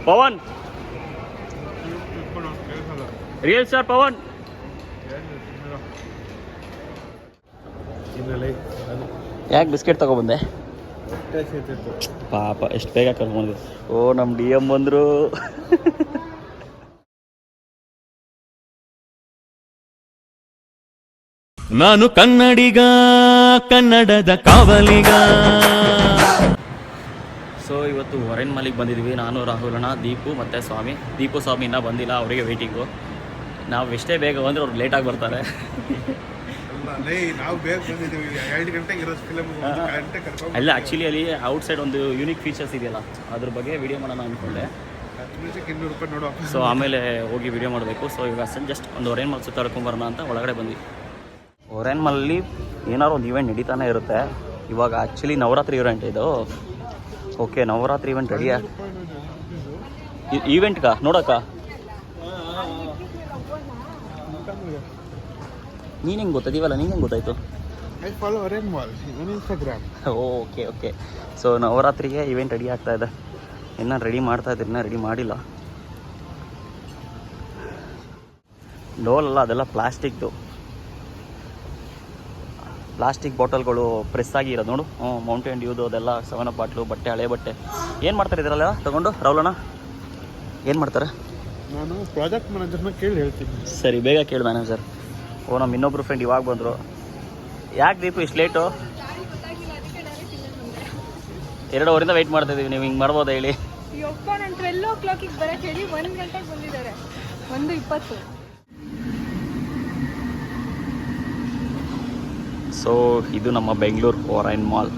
Pavan real star Pavan ಯಾಕೆ biscuit ತಗೊಬಂದೆ ಪಾಪ ಎಷ್ಟು ಬೇಗ ಕರ್ಕೊಂಡು ಓ ನಮ್ಮ ಡಿ ಎಮ್ ಬಂದರು ನಾನು ಕನ್ನಡಿಗ ಕನ್ನಡದ ಕಾವಲಿಗ. ಸೊ ಇವತ್ತು ಒರೆನ್ ಮಾಲಿಗೆ ಬಂದಿದ್ವಿ ನಾನು ರಾಹುಲಣ್ಣ ದೀಪು ಮತ್ತು ಸ್ವಾಮಿ. ದೀಪು ಸ್ವಾಮಿ ಇನ್ನೂ ಬಂದಿಲ್ಲ, ಅವರಿಗೆ ವೆಯ್ಟಿಂಗು. ನಾವು ಎಷ್ಟೇ ಬೇಗ ಬಂದರೆ ಅವ್ರು ಲೇಟಾಗಿ ಬರ್ತಾರೆ. ಅಲ್ಲ ಆ್ಯಕ್ಚುಲಿ ಅಲ್ಲಿ ಔಟ್ಸೈಡ್ ಒಂದು ಯೂನಿಕ್ ಫೀಚರ್ಸ್ ಇದೆಯಲ್ಲ, ಅದ್ರ ಬಗ್ಗೆ ವಿಡಿಯೋ ಮಾಡೋಣ ಅಂದ್ಕೊಂಡೆ. ಸೊ ಆಮೇಲೆ ಹೋಗಿ ವಿಡಿಯೋ ಮಾಡಬೇಕು. ಸೊ ಇವಾಗ ಜಸ್ಟ್ ಒಂದು ಒರೆನ್ ಮಾಲ್ ಸುತ್ತಾಡ್ಕೊಂಬರೋಣ ಅಂತ ಒಳಗಡೆ ಬಂದ್ವಿ. ಒರೆನ್ ಮಾಲಲ್ಲಿ ಏನಾದ್ರು ಒಂದು ಇವೆಂಟ್ ನಡೀತಾನೆ ಇರುತ್ತೆ. ಇವಾಗ ಆ್ಯಕ್ಚುಲಿ ನವರಾತ್ರಿ ಇವೆಂಟ್ ಇದು. ಓಕೆ, ನವರಾತ್ರಿ ಇವೆಂಟ್ ರೆಡಿಯಾ? ಈವೆಂಟ್ಗಾ ನೋಡಕ್ಕ? ನೀನು ಹೆಂಗೆ ಗೊತ್ತಾಯ್ತೀವಲ್ಲ, ನಿಂಗೆ ಹೆಂಗೆ ಗೊತ್ತಾಯ್ತು? Okay okay. ಸೊ ನವರಾತ್ರಿಗೆ ಇವೆಂಟ್ ರೆಡಿ ಆಗ್ತಾ ಇದೆ. ಇನ್ನೂ ರೆಡಿ ಮಾಡ್ತಾ ಇದ್ದೀನಿ, ಇನ್ನೂ ರೆಡಿ ಮಾಡಿಲ್ಲ. ಡೋಲಲ್ಲ, ಅದೆಲ್ಲ ಪ್ಲಾಸ್ಟಿಕ್ದು. ಪ್ಲಾಸ್ಟಿಕ್ ಬಾಟಲ್ಗಳು ಪ್ರೆಸ್ ಆಗಿರೋದು ನೋಡು. ಮೌಂಟೇನ್ ಡ್ಯೂದು ಅದೆಲ್ಲ 7 ಅಪ್ ಬಾಟ್ಲು, ಬಟ್ಟೆ, ಹಳೆ ಬಟ್ಟೆ. ಏನು ಮಾಡ್ತಾರೆ ಇದರಲ್ಲ ತಗೊಂಡು? ರಾಹುಲಣ್ಣ ಏನು ಮಾಡ್ತಾರೆ? ನಾನು ಪ್ರಾಜೆಕ್ಟ್ ಮ್ಯಾನೇಜರ್ನ ಕೇಳಿ ಹೇಳ್ತೀನಿ. ಸರಿ, ಬೇಗ ಕೇಳಿ ಮ್ಯಾನೇಜರ್. ಓ, ನಮ್ಮ ಇನ್ನೊಬ್ರು ಫ್ರೆಂಡ್ ಇವಾಗ ಬಂದರು. ಯಾಕೆ ದೀಪು ಇಷ್ಟು ಲೇಟು? 2 ಅವರಿಂದ ವೆಯ್ಟ್ ಮಾಡ್ತಾಯಿದ್ದೀವಿ. ನೀವು ಹಿಂಗೆ ಮಾಡ್ಬೋದಾ ಹೇಳಿ? ನಾನು 12 o'clock ಬರೋಕ್ಕೆ ಹೇಳಿ 1 ಗಂಟೆಗೆ ಬಂದಿದ್ದಾರೆ. 1:20. ಸೊ ಇದು ನಮ್ಮ ಬೆಂಗಳೂರು ಒರೆನ್ ಮಾಲ್.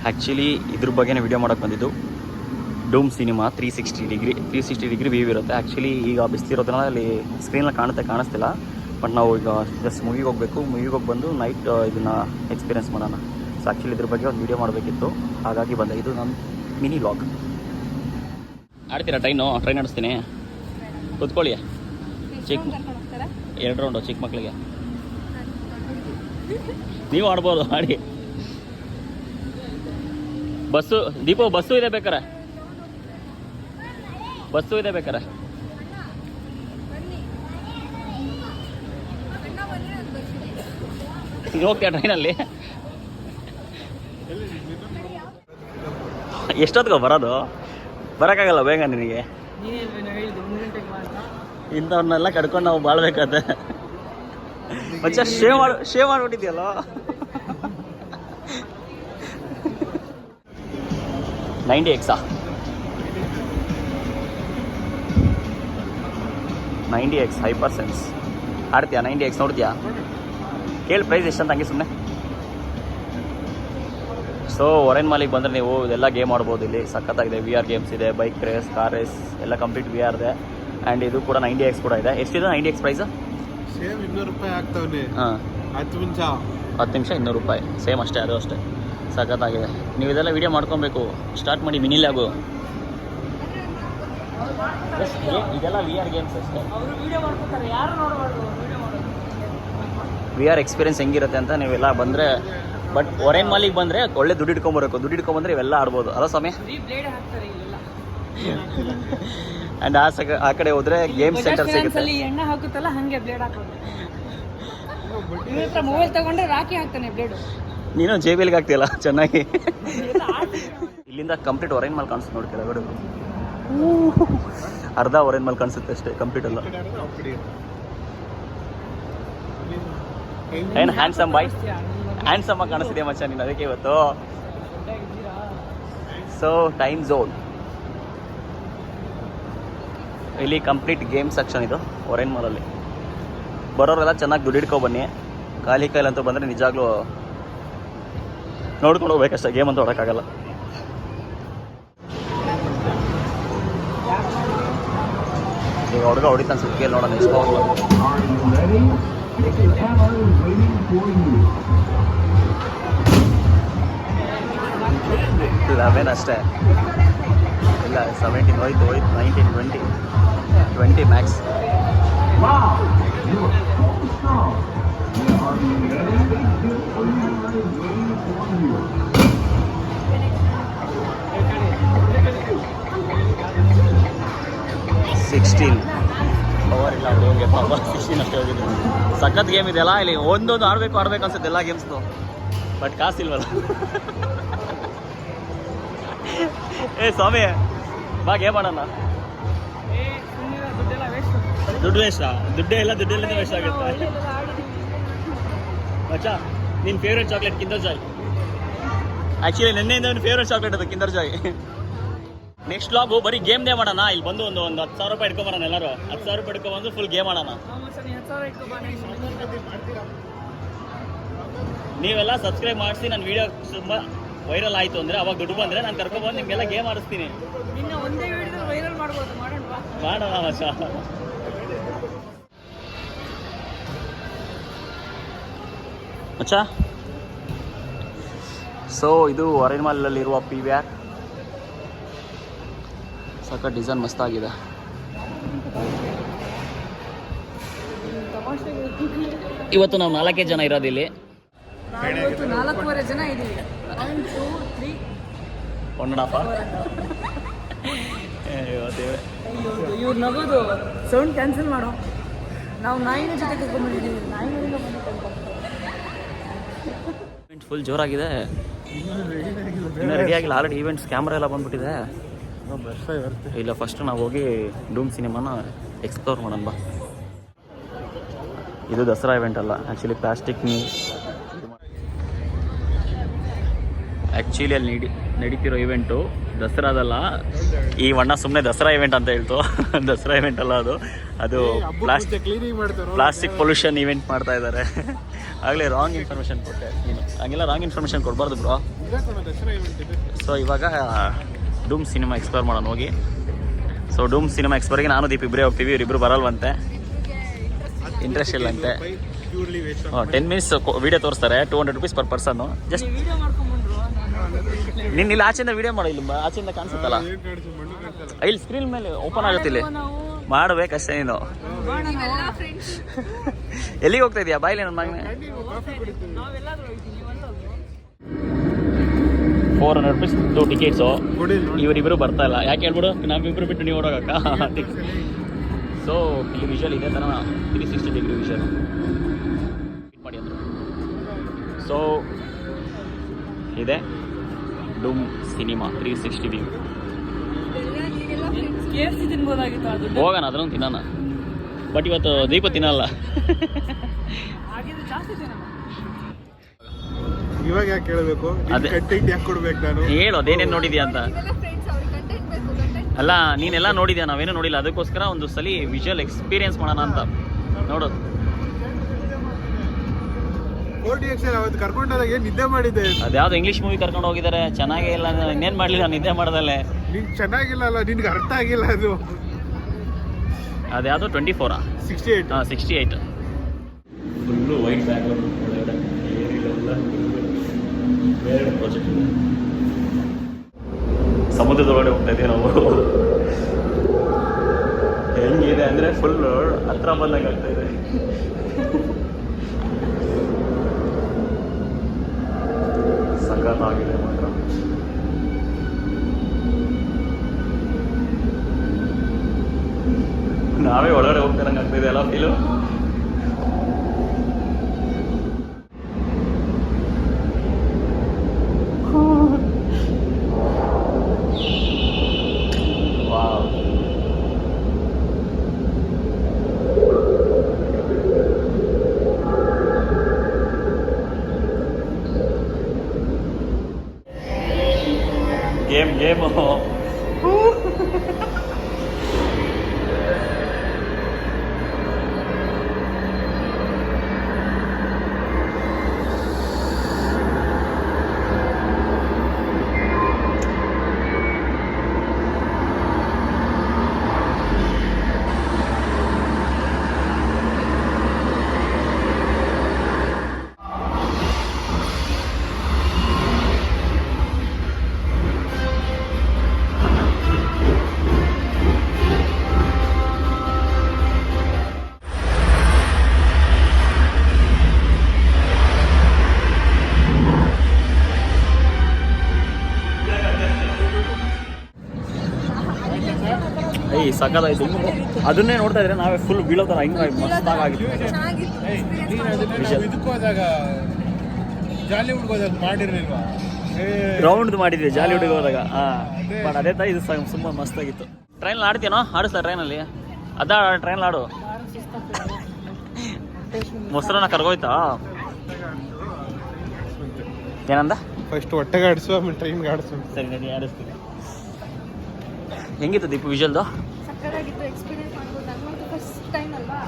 ಆ್ಯಕ್ಚುಲಿ ಇದ್ರ ಬಗ್ಗೆನೇ ವಿಡಿಯೋ ಮಾಡೋಕ್ಕೆ ಬಂದಿದ್ದು. ಡೂಮ್ ಸಿನಿಮಾ 360 ಡಿಗ್ರಿ ವ್ಯೂ ಇರುತ್ತೆ. ಆ್ಯಕ್ಚುಲಿ ಈಗ ಬಿಸ್ತಿರೋದ್ರಿಂದ ಅಲ್ಲಿ ಸ್ಕ್ರೀನಲ್ಲಿ ಕಾಣಿಸ್ತಿಲ್ಲ. ಬಟ್ ನಾವು ಈಗ ಜಸ್ಟ್ ಮೂವಿಗೆ ಹೋಗಬೇಕು. ಮೂವಿಗೆ ಹೋಗಿ ಬಂದು ನೈಟ್ ಇದನ್ನು ಎಕ್ಸ್ಪೀರಿಯೆನ್ಸ್ ಮಾಡೋಣ. ಸೊ ಆ್ಯಕ್ಚುಲಿ ಇದ್ರ ಬಗ್ಗೆ ಒಂದು ವಿಡಿಯೋ ಮಾಡಬೇಕಿತ್ತು, ಹಾಗಾಗಿ ಬಂದೆ. ಇದು ನಮ್ಮ ಮಿನಿ ವ್ಲಾಗ್. ಆಡ್ತೀರಾ ಟ್ರೈನ್ ಆಡಿಸ್ತೀನಿ, ಕೂತ್ಕೊಳ್ಳಿ. 2 ರೌಂಡು ಚಿಕ್ಕ ಮಕ್ಕಳಿಗೆ. ನೀವು ಆಡ್ಬೋದು, ಆಡಿ. ಬಸ್ಸು ದೀಪು, ಬಸ್ಸು ಇದೆ ಬೇಕಾರೆ, ಬಸ್ಸು ಇದೆ ಬೇಕಾರೆ. ನೀವು ಹೋಗ್ತೀಯ ಟ್ರೈನಲ್ಲಿ? ಎಷ್ಟೊತ್ತಿಗೆ ಬರೋದು? ಬರೋಕ್ಕಾಗಲ್ಲ ಬೇಗ ನಿನಗೆ. ಇಂಥವ್ರನ್ನೆಲ್ಲ ಕಡ್ಕೊಂಡು ನಾವು ಬಾಳ್ಬೇಕಾದ್ರೆ ಮಚ್ಚ ಶೇವ್ ಮಾಡಿಬಿಟ್ಟಿದ್ಯಲ್ಲ. 90X 90X ಹೈಪರ್ ಸೆನ್ಸ್ ಆಡ್ತೀಯಾ? 90X ನೋಡ್ತೀಯಾ? ಕೇಳಿ ಪ್ರೈಸ್ ಎಷ್ಟಂತ ಹಂಗೆ ಸುಮ್ಮನೆ. ಸೊ ಒರೆನ್ ಮಾಲಿಗೆ ಬಂದರೆ ನೀವು ಇದೆಲ್ಲ ಗೇಮ್ ಆಡ್ಬೋದು. ಇಲ್ಲಿ ಸಖತ್ತಾಗಿದೆ. VR ಗೇಮ್ಸ್ ಇದೆ, ಬೈಕ್ ರೇಸ್, ಕಾರ್ ರೇಸ್ ಎಲ್ಲ ಕಂಪ್ಲೀಟ್ VR ಇದೆ. ಆ್ಯಂಡ್ ಇದು ಕೂಡ 90X ಕೂಡ ಇದೆ. ಎಷ್ಟಿದೆ 90X ಪ್ರೈಸ್? ಸೇಮ್ 200 ರೂಪಾಯಿ ಆಗ್ತಾವನೆ. ಹಾಂ, 10 ನಿಮಿಷ 200 ರೂಪಾಯಿ. ಸೇಮ್ ಅಷ್ಟೇ, ಅದು ಅಷ್ಟೇ. ಸಖತ್ತಾಗಿದೆ. ನೀವು ಇದೆಲ್ಲ ವೀಡಿಯೋ ಮಾಡ್ಕೊಬೇಕು. ಸ್ಟಾರ್ಟ್ ಮಾಡಿ ಮಿನಿ ಲ್ಯಾಬು. ಇದೆಲ್ಲ VR ಗೇಮ್ಸ್ ಅಷ್ಟೇ. VR ಎಕ್ಸ್ಪೀರಿಯನ್ಸ್ ಹೆಂಗಿರುತ್ತೆ ಅಂತ ನೀವೆಲ್ಲ ಬಂದರೆ. ಬಟ್ ಒರೆನ್ ಮಾಲಿಗೆ ಬಂದರೆ ಒಳ್ಳೆ ದುಡ್ಡು ಇಟ್ಕೊಂಬರಬೇಕು. ದುಡ್ಡು ಇಟ್ಕೊಂಬಂದ್ರೆ ಇವೆಲ್ಲ ಆಡ್ಬೋದು ಅಲ್ಲ ಸಮಯ? ಆ್ಯಂಡ್ ಆ ಕಡೆ ಹೋದರೆ ಗೇಮ್ ಸೆಂಟರ್ ಸಿಗುತ್ತೆ. ಎಣ್ಣೆ ಹಾಕುತ್ತಲ್ಲ ಹಂಗೆ ಬ್ಲೇಡ್ ಹಾಕೋದು. ಮೊಬೈಲ್ ತಗೊಂಡ್ರೆ ರಾಕಿ ಹಾಕ್ತಾನೆ ಬ್ಲೇಡು. ನೀನು JBLಗೆ ಹಾಕ್ತೀಯಲ್ಲ ಚೆನ್ನಾಗಿ. ಇಲ್ಲಿಂದ ಕಂಪ್ಲೀಟ್ ಒರೆನ್ ಮಾಲ್ ಕಾಣಿಸುತ್ತೆ ನೋಡಿ. ಕೆಳಗಡೆ ಅರ್ಧ ಒರೆನ್ ಮಾಲ್ ಕಾಣಿಸುತ್ತೆ ಅಷ್ಟೇ, ಕಂಪ್ಲೀಟ್ ಅಲ್ಲ. ಏನು ಹ್ಯಾಂಡ್ಸಮ್ ಬಾಯ್, ಹ್ಯಾಂಡ್ಸಮ್ ಆಗಿ ಕಾಣಿಸ್ತಿದೆ ಮಚ್ಚ ನೀನು, ಅದಕ್ಕೆ ಇವತ್ತು. ಸೊ ಟೈಮ್ ಝೋನ್ ಇಲ್ಲಿ ಕಂಪ್ಲೀಟ್ ಗೇಮ್ ಸೆಕ್ಷನ್ ಇದು ಒರೆನ್ ಮಾಲಲ್ಲಿ. ಬರೋರೆಲ್ಲ ಚೆನ್ನಾಗಿ ದುಡ್ಡು ಇಟ್ಕೊಬನ್ನಿ. ಖಾಲಿ ಕೈಲಂತೂ ಬಂದರೆ ನಿಜಾಗ್ಲೂ ನೋಡ್ಕೊಂಡು ಹೋಗ್ಬೇಕಷ್ಟೇ, ಗೇಮ್ ಅಂತೂ ಹೊಡೋಕ್ಕಾಗಲ್ಲ. ಈಗ ಹುಡುಗ ಹೊಡಿತಾನೆ ಸುತ್ತಿಗೆ ನೋಡೋಣ ಎಷ್ಟು. 11 ಅಷ್ಟೇ, ಇಲ್ಲ 17 ಹೋಯ್ತು 19 20 ಮ್ಯಾಕ್ಸ್. 16 ಪವರ್ ಇಲ್ಲ ಹುಡುಗಂಗೆ ಪಾಪ 16 ಅಷ್ಟೇ ಹೋಗಿದ್ದು. ಸಖತ್ ಗೇಮ್ ಇದೆಯಲ್ಲ, ಇಲ್ಲಿ ಒಂದೊಂದು ಆಡಬೇಕು ಅನ್ಸುತ್ತೆ ಎಲ್ಲ ಗೇಮ್ಸ್ದು, ಬಟ್ ಕಾಸಿಲ್ವಲ್ಲ. ಏ ಸ್ವಾಮಿ ಬಾ ಗೇಮ್ ಆಡೋಣ. ದುಡ್ಡು ವೇಸ್ಟಾ? ದುಡ್ಡೆಲ್ಲ ವೇಸ್ಟ್ ಆಗುತ್ತೆ. ಮಚ್ಚಾ ನಿನ್ನ favourite chocolate Kinder Joy. Actually ನಿನ್ನೆಯಿಂದ ನನ್ನ ಫೇವ್ರೆಟ್ ಚಾಕ್ಲೇಟ್ ಅದು ಕಿಂಡರ್ ಜಾಯ್. ನೆಕ್ಸ್ಟ್ ವ್ಲಾಗು ಬರೀ ಗೇಮ್ದೇ ಮಾಡೋಣ. ಇಲ್ಲಿ ಬಂದು ಒಂದು 10,000 ರೂಪಾಯಿ ಇಟ್ಕೊಂಬರೋಣ ಎಲ್ಲರೂ. 10,000 ರೂಪಾಯಿ ಇಟ್ಕೊಂಬಂದು ಫುಲ್ ಗೇಮ್ ಆಡೋಣ. ನೀವೆಲ್ಲ ಸಬ್ಸ್ಕ್ರೈಬ್ ಮಾಡಿಸಿ ನನ್ನ ವೀಡಿಯೋ ತುಂಬ ವೈರಲ್ ಆಯಿತು ಅಂದರೆ ಅವಾಗ ದುಡ್ಡು ಬಂದರೆ ನಾನು ಕರ್ಕೊಬಂದು ನಿಮಗೆಲ್ಲ ಗೇಮ್ ಆಡಿಸ್ತೀನಿ. ಮಾಡೋಣ ಮಚ್ಚ. ಮಚ್ಚ ಸೊ ಇದು ಅರೈನ್ ಮಾಲಲ್ಲಿರುವ PVR. ಸಖತ್ ಡಿಸೈನ್ ಮಸ್ತಾಗಿದೆ. ಇವತ್ತು ನಾವು 4 ಜನ ಇರೋದಿಲ್ಲಿ. 4 ಜನ ಇದ್ದೀವಿ. 1 2 3 1.5 ಇವ್ರು ನಗೋದು ಸೌಂಡ್ ಕ್ಯಾನ್ಸಲ್ ಮಾಡೋ. ನಾವು ನಾಯಿನ ಜೊತೆ ಕರ್ಕೊಂಡ್ಬಂದಿದ್ದೀವಿ. ನಾಯಿಗಳಿಂದ ಈವೆಂಟ್ ಫುಲ್ ಜೋರಾಗಿದೆ. ಇನ್ನೂ ರೆಡಿ ಆಗಿಲ್ಲ, ಆಲ್ರೆಡಿ ಈವೆಂಟ್ಸ್ ಕ್ಯಾಮ್ರಾ ಎಲ್ಲ ಬಂದ್ಬಿಟ್ಟಿದೆ. ಇಲ್ಲ ಫಸ್ಟ್ ನಾವು ಹೋಗಿ ಡೂಮ್ ಸಿನಿಮಾನ ಎಕ್ಸ್ಪ್ಲೋರ್ ಮಾಡೋಣ ಬಾ. ಇದು ದಸರಾ ಇವೆಂಟ್ ಅಲ್ಲ, ಆ್ಯಕ್ಚುಲಿ ಪ್ಲಾಸ್ಟಿಕ್ ಆ್ಯಕ್ಚುಲಿ ಅಲ್ಲಿ ನಡೀತಿರೋ ಇವೆಂಟು ದಸರಾದಲ್ಲ. ಈ ವಣ್ಣ ಸುಮ್ಮನೆ ದಸರಾ ಇವೆಂಟ್ ಅಂತ ಹೇಳ್ತು. ದಸರಾ ಇವೆಂಟ್ ಅಲ್ಲ ಅದು ಪ್ಲಾಸ್ಟಿಕ್ ಪೊಲ್ಯೂಷನ್ ಇವೆಂಟ್ ಮಾಡ್ತಾ ಇದ್ದಾರೆ. ಆಗಲೇ ರಾಂಗ್ ಇನ್ಫಾರ್ಮೇಷನ್ ಕೊಟ್ಟೆ ನೀನು. ಹಂಗೆಲ್ಲ ರಾಂಗ್ ಇನ್ಫಾರ್ಮೇಷನ್ ಕೊಡಬಾರ್ದು ಬ್ರೋ. ಸೊ ಇವಾಗ ಡೂಮ್ ಸಿನಿಮಾ ಎಕ್ಸ್ಪ್ಲೋರ್ ಮಾಡೋಣ ಹೋಗಿ. ಸೊ ಡೂಮ್ ಸಿನಿಮಾ ಎಕ್ಸ್ಪ್ಲೋರ್ಗೆ ನಾನು ದೀಪ್ ಇಬ್ಬರೇ ಹೋಗ್ತೀವಿ. ಇವರಿಬ್ಬರು ಬರಲ್ವಂತೆ, ಇಂಟ್ರೆಸ್ಟ್ ಇಲ್ಲಂತೆ. 10 ಮಿನಿಟ್ಸ್ ವೀಡಿಯೋ ತೋರಿಸ್ತಾರೆ, 200 ರೂಪೀಸ್ ಪರ್ ಪರ್ಸನ್ನು. ಜಸ್ಟ್ ನಿನ್ನ ಇಲ್ಲಿ ಆಚೆಯಿಂದ ವೀಡಿಯೋ ಮಾಡೋ. ಇಲ್ಲಿ ಆಚೆಯಿಂದ ಕಾಣಿಸುತ್ತಲ್ಲ, ಇಲ್ಲಿ ಸ್ಕ್ರೀನ್ ಮೇಲೆ ಓಪನ್ ಆಗುತ್ತೆ. ಇಲ್ಲಿ ಮಾಡಬೇಕಷ್ಟೇ ನೀನು. ಎಲ್ಲಿಗೆ ಹೋಗ್ತಾ ಇದೀಯಾ? ಬಾಯಿಲಿ ನನ್ನ ಮಗನೇ. 400 ರೂಪೀಸ್ ಟಿಕೆಟ್ಸು. ಇವರಿಬ್ಬರು ಬರ್ತಾ ಇಲ್ಲ, ಯಾಕೆ ಹೇಳ್ಬಿಡು? ನಾವಿಬ್ಬರು ಬಿಟ್ಟು ನೀವು ಓಡೋಗಕ್ಕ. ಸೊ ಇಲ್ಲಿ ವಿಷುವಲ್ ಇದೆ ಥರ 360 ಡಿಗ್ರಿ ವಿಷುವಲ್ ಮಾಡಿ ಅಂದರು. ಸೊ ಇದೆ ಡೂಮ್ ಸಿನಿಮಾ 360 ವ್ಯೂ. ಹೋಗೋಣ ಅದನ್ನು ತಿನ್ನೋಣ. ಬಟ್ ಇವತ್ತು ದೀಪ ತಿನ್ನಲ್ಲ. ಇವಾಗ ಯಾಕೆ ಕೇಳಬೇಕು? ಕಂಟೆಂಟ್ ಯಾಕೆ ಕೊಡ್ಬೇಕು ನಾನು? ಹೇಳು ಅದೇನೇನು ನೋಡಿದ್ಯಾ ಅಂತ. ಅಲ್ಲ ನೀನೆಲ್ಲ ನೋಡಿದ್ಯಾ, ನಾವೇನು ನೋಡಿಲ್ಲ. ಅದಕ್ಕೋಸ್ಕರ ಒಂದು ಸಲ ವಿಜುವಲ್ ಎಕ್ಸ್ಪೀರಿಯನ್ಸ್ ಮಾಡೋಣ ಅಂತ ನೋಡೋದು. ಅವತ್ತು ಕರ್ಕೊಂಡೋದಾಗ ಏನು ನಿದ್ದೆ ಮಾಡಿದ್ದೆ? ಅದ್ಯಾವುದೋ ಇಂಗ್ಲೀಷ್ ಮೂವಿ ಕರ್ಕೊಂಡು ಹೋಗಿದ್ದಾರೆ, ಚೆನ್ನಾಗೇ ಇಲ್ಲ. ಇನ್ನೇನು ಮಾಡಲಿಲ್ಲ, ನಿದ್ದೆ ಮಾಡ್ದಲ್ಲೇ. ನಿನ್ಗೆ ಚೆನ್ನಾಗಿಲ್ಲ ಅಲ್ಲ, ನಿನ್ಗೆ ಅರ್ಥ ಆಗಿಲ್ಲ ಅದು. ಅದ್ಯಾವುದೋ 24 68 68 ಫುಲ್ಲು ವೈಟ್ ಬ್ಯಾಕ್ಗ್ರೌಂಡ್ ಒಳಗಡೆ ಬೇರೆ ಪ್ರಾಜೆಕ್ಟ್ ಇದೆ. ಸಮುದ್ರದೊಳಗಡೆ ಹೋಗ್ತಾ ಇದ್ದೀವಿ ನಾವು. ಹೆಂಗಿದೆ ಅಂದರೆ ಫುಲ್ ಹತ್ರ ಬಂದಂಗೆ ಆಗ್ತಾ ಇದೆ. ಸಖತ್ತಾಗಿದೆ ಮಾತ್ರ. ನಾವೇ ಒಳಗಡೆ ಹೋಗ್ತಾರಂಗೆ ಆಗ್ತಿದೆ ಅಲ್ಲ ಫೀಲು. ಗೇಮು ಸಕ್ಕದಾಯ್ತು. ಅದನ್ನೇ ನೋಡ್ತಾ ಇದ್ರೆ ನಾವೇ ಫುಲ್ ಬೀಳೋ ಥರ ಹಿಂಗೆ ಮಸ್ತಾಗಿತ್ತು. ಇದಕ್ಕೆ ಹೋದಾಗ ಜಾಲಿವುಡ್ ಹೋದಾಗ ಮಾಡಿರ್ಲಿಲ್ವಾ ರೌಂಡ್ ಮಾಡಿದ್ವಿ ಜಾಲಿವುಡ್ಗೆ ಹೋದಾಗ. ಬಟ್ ಅದೇ ಥರ ಇದು ತುಂಬ ಮಸ್ತಾಗಿತ್ತು. ಟ್ರೈನಲ್ಲಿ ಆಡ್ತೀನೋ? ಆಡಿಸ್ತಾ ಟ್ರೈನಲ್ಲಿ ಟ್ರೈನಲ್ಲಿ ಆಡು. ಮೊಸರನ್ನ ಕರ್ಗೋಯ್ತಾ? ಏನಂದ? ಫಸ್ಟ್ ಹೊಟ್ಟೆಗೆ ಆಡಿಸು ಆಮೇಲೆ ಟ್ರೈನ್ಗೆ ಆಡಿಸು. ಸರಿ ನಾನು ಆಡಿಸ್ತೀನಿ. ಹೆಂಗಿತ್ತು ದೀಪು ವಿಜುವಲ್ದು? ಸಕ್ಕತ್ತಾಗಿತ್ತು. ಎಕ್ಸ್ಪೀರಿಯನ್ಸ್ ಮಾಡ್ಬೋದು. ನನ್ನಂತೂ ಫಸ್ಟ್ ಟೈಮ್ ಅಲ್ವಾ,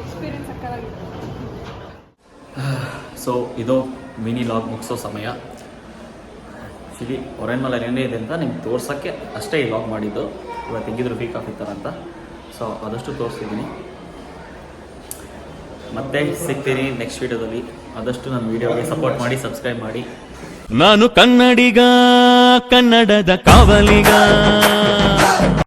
ಎಕ್ಸ್ಪೀರಿಯನ್ಸ್ ಸಕ್ಕತ್ತಾಗಿತ್ತು. ಸೊ ಇದು ಮಿನಿ ಲಾಗ್ ಮುಗಿಸೋ ಸಮಯ. ಆ್ಯಕ್ಚುಲಿ ಹೊರೈನ್ ಮೇಲೆ ಏನೇ ಇದೆ ಅಂತ ನಿಮ್ಗೆ ತೋರ್ಸೋಕ್ಕೆ ಅಷ್ಟೇ ಈ ಲಾಗ್ ಮಾಡಿದ್ದು. ಇವತ್ತು ಹೆಂಗಿದ್ರು ಫೀಕ್ ಆಫ್ ಅಂತ ಸೊ ಆದಷ್ಟು ತೋರಿಸ್ತಿದ್ದೀನಿ. ಮತ್ತೆ ಸಿಗ್ತೀನಿ ನೆಕ್ಸ್ಟ್ ವೀಡಿಯೋದಲ್ಲಿ. ಆದಷ್ಟು ನನ್ನ ವೀಡಿಯೋಗೆ ಸಪೋರ್ಟ್ ಮಾಡಿ, ಸಬ್ಸ್ಕ್ರೈಬ್ ಮಾಡಿ. ನಾನು ಕನ್ನಡಿಗ, ಕನ್ನಡದ ಕಾವಲಿಗ.